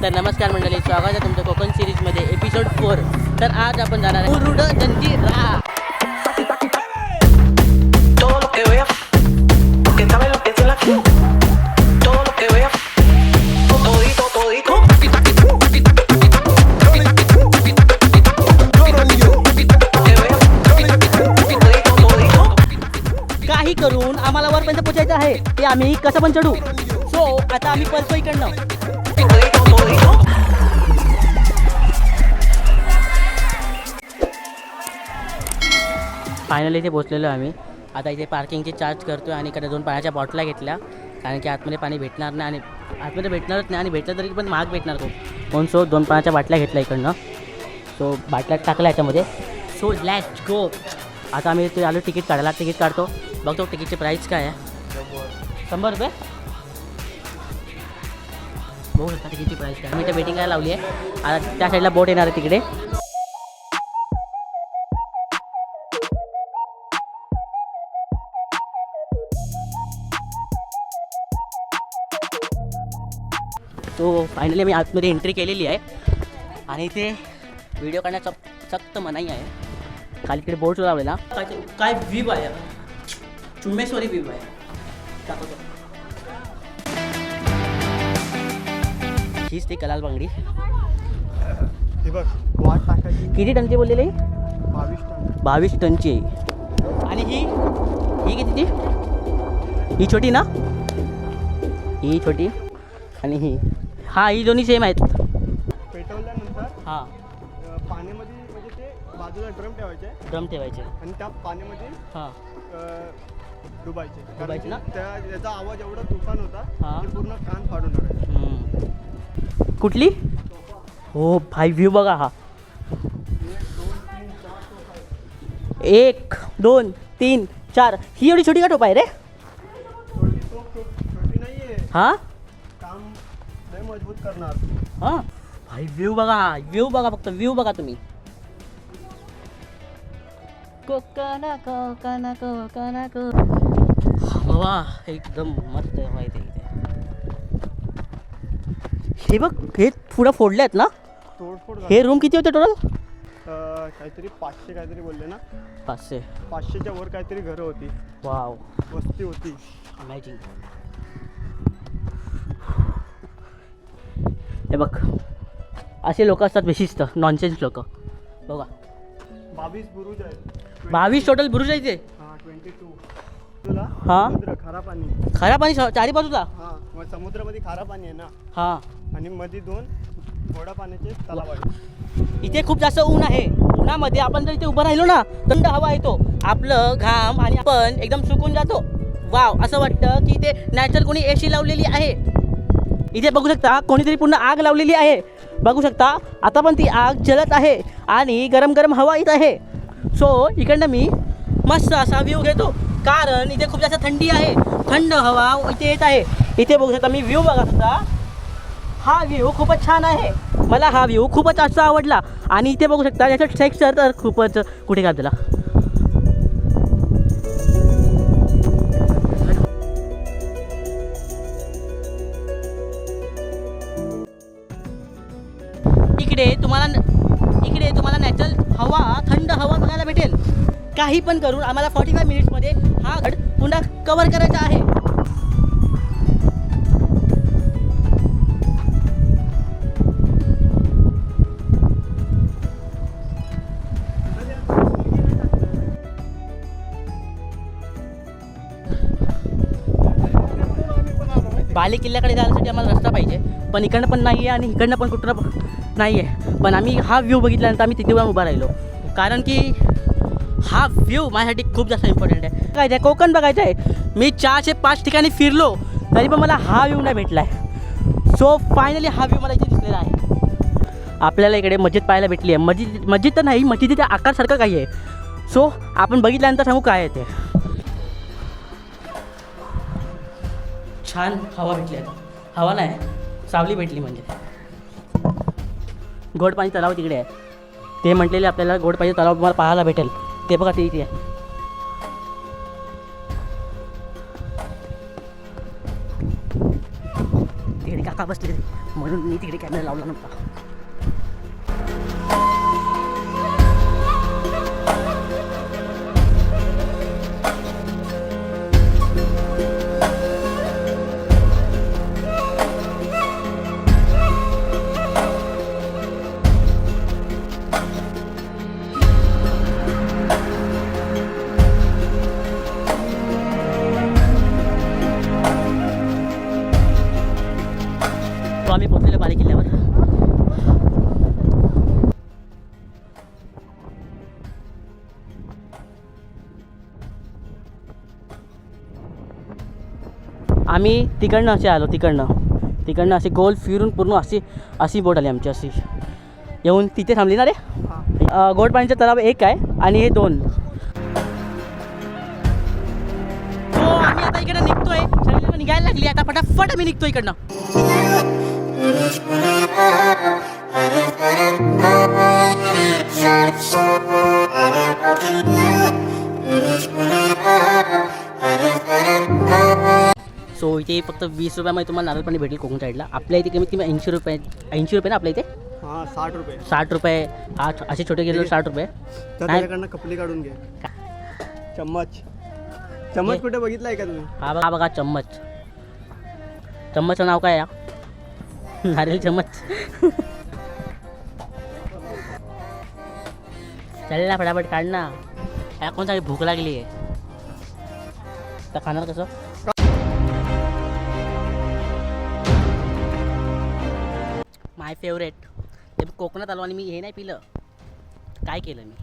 तर नमस्कार मंडळी, स्वागत आहे तुमचं कोकण सिरीजमध्ये एपिसोड 4. तर आज आपण जाणार आहे मुरुड जंजिरा. काही करून आम्हाला वरपर्यंत पोहोचायचं आहे. ते आम्ही कसं पण चढू. सो आता आम्ही पळतो इकडनं. फायनली इथे पोचलेलो आम्ही. आता इथे पार्किंगचे चार्ज करतो आणि इकडे 2 पाण्याच्या बॉटला घेतल्या, कारण की आतमध्ये पाणी भेटणार नाही आणि आतमध्ये भेटणारच नाही आणि भेटलं तरी पण महाग भेटणार खूप. म्हणून सो 2 पाण्याच्या बाटल्या घेतल्या इकडनं. सो बाटल्या टाकल्या याच्यामध्ये. So let's go. आता आम्ही इथे आलो तिकीट काढायला. तिकीट काढतो, बघतो तिकीटची प्राईस काय आहे. 100 रुपये. बघू शकता तिकीटची प्राईस काय. मी इथे वेटिंग करायला लावली आहे. आता त्या साईडला बोट येणार आहे तिकडे. तो फायनली मी आतमध्ये एंट्री केलेली आहे आणि इथे व्हिडिओ काढण्याचा सक्त मनाई आहे. खाली इकडे बोर्ड लावलेला. काय व्ह्यू आहे, चुम्मेश्वरी व्ह्यू आहे. दाखवतो. हीच ती कलाल बांगडी. हे बघ, वाट टाकायची. किती टनची बोललेली? 22 टन. 22 टनची आहे. आणि ही किती? ही छोटी ना, ही छोटी आणि ही दोन्ही सेम आहेत. पेटवल्यानंतर हां, पाण्यामध्ये म्हणजे ते बाजूला ड्रम ठेवायचे आणि त्या पाण्यामध्ये हां डुबायचे ना. त्याचा आवाज एवढा तुफान होता हां. की पूर्ण कान फाडून टाकायचे. कुठली? हो भाई, व्ह्यू बघा हा. 1 2 3 4. ही एवढी छोटी का टोप आहे रे? छोटी नाहीये. हां काम लय मजबूत करणार. हां भाई, व्ह्यू बघा फक्त व्ह्यू बघा तुम्ही. कोकणा बाबा, एकदम मस्त आहे इथे. हे बघ, हे पुढं फोडले आहेत ना. तोडफोड हे रूम किती होते टोटल? काहीतरी 500 काहीतरी बोलले ना. 500. 500च्या वर काहीतरी घरं होती, वाव, वस्ती होती. अमेजिंग. हे बघ, असे लोक असतात विशिष्ट नॉनसेन्स लोक. बघा, 22 बुरुज आहेत. 22 टोटल बुरुज आहे इथे. हां, 22. तुला हां. समुद्र, खारा पाणी. खरा पाणी चारी बाजूला. हां, मग समुद्रामध्ये खारा पाणी आहे ना. हां, आणि मध्ये 2 गोडा पाण्याचे तलाव आहेत. इथे खूप जास्त ऊन आहे. उन्हामध्ये आपण जर इथे उभं राहिलो ना, थंड हवा येतो, आपलं घाम आणि आपण एकदम सुकून जातो. वाव, असं वाटतं की इथे नॅचरल कोणी एसी लावलेली आहे. इथे बघू शकता कोणीतरी पूर्ण आग लावलेली आहे. बघू शकता आता पण ती आग जळत आहे आणि गरम गरम हवा येत आहे. सो इकडनं मी मस्त असा व्ह्यू घेतो, कारण इथे खूप जास्त थंडी आहे. थंड हवा इथे येत आहे. इथे बघू शकता मी व्ह्यू बघा सुद्धा. हा व्ह्यू खूपच छान आहे. मला हा व्ह्यू खूपच जास्त आवडला. आणि इथे बघू शकता याचं टेक्स्चर तर खूपच कुठे का दिला. इकडे तुम्हाला नॅचरल हवा, थंड हवा बघायला भेटेल. काही पण करून आम्हाला 45 मिनिट्समध्ये हा गड पुन्हा कव्हर करायचा आहे. बाले किल्ल्याकडे जाण्यासाठी आम्हाला रस्ता पाहिजे, पण इकडनं पण नाही आहे आणि इकडनं पण कुठं नाही आहे. पण आम्ही हा व्ह्यू बघितल्यानंतर आम्ही तिथे उभा राहिलो, कारण की हा व्ह्यू माझ्यासाठी खूप जास्त इम्पॉर्टंट आहे. बघायचं आहे, कोकण बघायचं आहे. मी 4 ते 5 ठिकाणी फिरलो तरी पण मला हा व्ह्यू नाही भेटला आहे. सो फायनली हा व्ह्यू मला इथे दिसलेला आहे. आपल्याला इकडे मस्जिद पाहायला भेटली आहे. मस्जिद तर नाही, मस्जिदीच्या आकारसारखं काही आहे. सो आपण बघितल्यानंतर सांगू काय आहे ते. छान हवा भेटली आहे. हवा नाही, सावली भेटली म्हणजे. गोडपाणी तलाव तिकडे आहे. ते म्हटलेले आपल्याला गोडपाणी तलाव तुम्हाला पाहायला भेटेल. ते बघा, ते इथे आहे. तिकडे काका बसले म्हणून मी तिकडे कॅमेरा लावला नव्हता. तो आम्ही पोहोचलेलो बाले किल्ल्यावर. आम्ही तिकडनं असे आलो, तिकडनं असे गोल फिरून पूर्ण अशी बोट आली आमची अशी येऊन तिथे थांबली ना रे. गोड पाण्याचा तलाव एक आहे आणि हे 2. हो आम्ही आता इकडे निघतोय, सगळी निघायला लागली आता फटाफट आम्ही निघतो इकडनं. सो इथे फक्त 20 रुपयामध्ये तुम्हाला नारळ पाणी भेटेल कोकण साईडला. आपल्या इथे कमीत कमी 80 रुपये ना आपल्या इथे. हां 60 रुपये. 60 रुपये असे छोटे गेले 60 रुपये. तर त्याच्याकडनं कपली काढून घे. चम्मच चम्मच कुठे बघितलाय का तुम्ही? हा बघा चम्मच. चम्मचचं नाव काय आहे? नारळ चम्मच. चल ना फटाफट काढ ना. या कोणता भूक लागली आहे तर खाणार कसं? माय फेवरेट. कोकणात आलो आणि मी हे नाही पिलं. काय केलं मी?